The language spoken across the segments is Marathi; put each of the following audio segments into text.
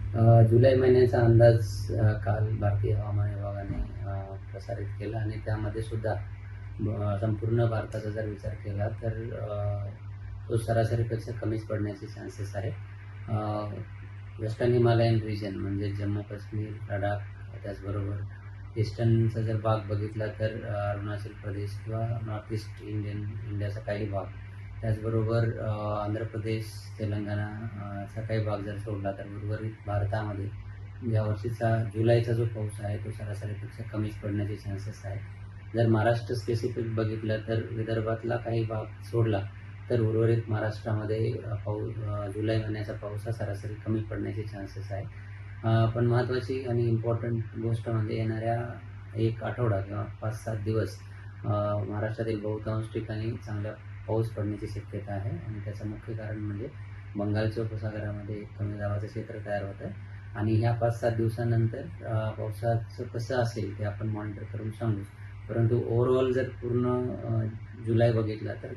जुलै महिन्याचा अंदाज काल भारतीय हवामान विभागाने प्रसारित केला आणि त्यामध्ये सुद्धा संपूर्ण भारताचा जर विचार केला तर तो सरासरीपेक्षा कमीच पडण्याचे चान्सेस आहे. वेस्टर्न हिमालयन रिजन म्हणजे जम्मू काश्मीर, लडाख, त्याचबरोबर ईस्टर्नचा जर भाग बघितला तर अरुणाचल प्रदेश किंवा नॉर्थ ईस्ट इंडियाचा काही भाग, त्याचबरोबर आंध्र प्रदेश, तेलंगणाचा काही भाग जर सोडला तर उर्वरित भारतामध्ये यावर्षीचा जुलैचा जो पाऊस आहे तो सरासरीपेक्षा कमीच पडण्याचे चान्सेस आहे. जर महाराष्ट्र स्पेसिफिक बघितलं तर विदर्भातला काही भाग सोडला तर उर्वरित महाराष्ट्रामध्ये जुलै महिन्याचा पाऊस हा सरासरी कमी पडण्याचे चान्सेस आहे. पण महत्त्वाची आणि इम्पॉर्टंट गोष्ट म्हणजे येणाऱ्या एक आठवडा किंवा 5-7 दिवस महाराष्ट्रातील बहुतांश ठिकाणी चांगला पाऊस पडण्याची शक्यता आहे आणि त्याचं मुख्य कारण म्हणजे बंगालच्या उपसागरामध्ये एक कमी दाबाचं क्षेत्र तयार होतं आहे आणि ह्या 5-7 दिवसानंतर पावसाचं कसं असेल ते आपण मॉनिटर करून सांगू. परंतु ओव्हरऑल जर पूर्ण जुलै बघितला तर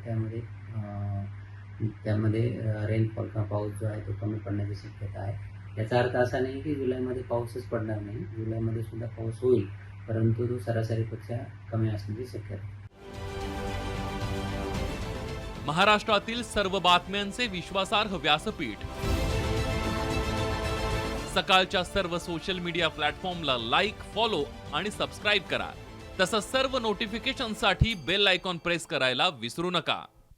त्यामध्ये रेनफॉल किंवा पाऊस जो आहे तो कमी पडण्याची शक्यता आहे. याचा अर्थ असा नाही की जुलैमध्ये पाऊसच पडणार नाही. जुलैमध्ये सुद्धा पाऊस होईल, परंतु तो सरासरीपेक्षा कमी असण्याची शक्यता आहे. महाराष्ट्रातील सर्व बातम्यांचे विश्वासार्ह व्यासपीठ. सकाळच्या सर्व सोशल मीडिया प्लॅटफॉर्मला लाईक, फॉलो आणि सबस्क्राईब करा. तसंच सर्व नोटिफिकेशनसाठी बेल आयकॉन प्रेस करायला विसरू नका.